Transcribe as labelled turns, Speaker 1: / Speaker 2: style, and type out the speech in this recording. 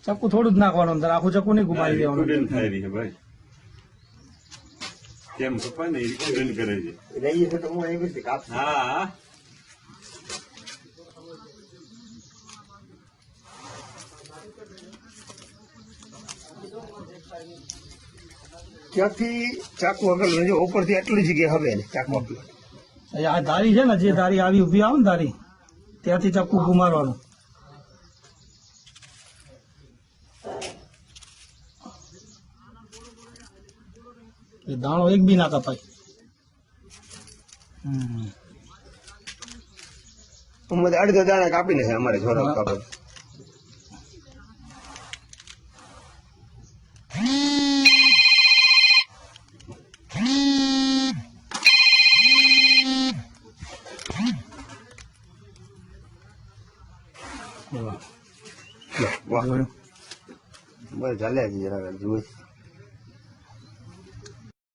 Speaker 1: ચક્કુ થોડું જ નાખવાનું અંદર, આખું ચક્કુ નહીં ઘુમાવી દેવાનું.
Speaker 2: સ્ટુડન્ટ થાય રહી છે ભાઈ, કેમ કપાય ને એ સ્ટુડન્ટ કરે છે.
Speaker 3: રહીએ છે તો હું એવી રીતે કાપ.
Speaker 2: હા
Speaker 3: ત્યાંથી ચાકુ આગળ જો ઉપરથી આટલી જગ્યા હવે ને ચાકુ આગળ.
Speaker 1: આ ધારી છે ને, જે ધારી આવી ઉભી આવે ને ધારી, ત્યાંથી ચક્કુ ઘુમારવાનું. એ દાણો એક બી ના કપાય.
Speaker 3: અડધો દાણા કાપીને છે અમારે જોરા કાપે. વાહ બસ ચાલે છે જરા જોઈ.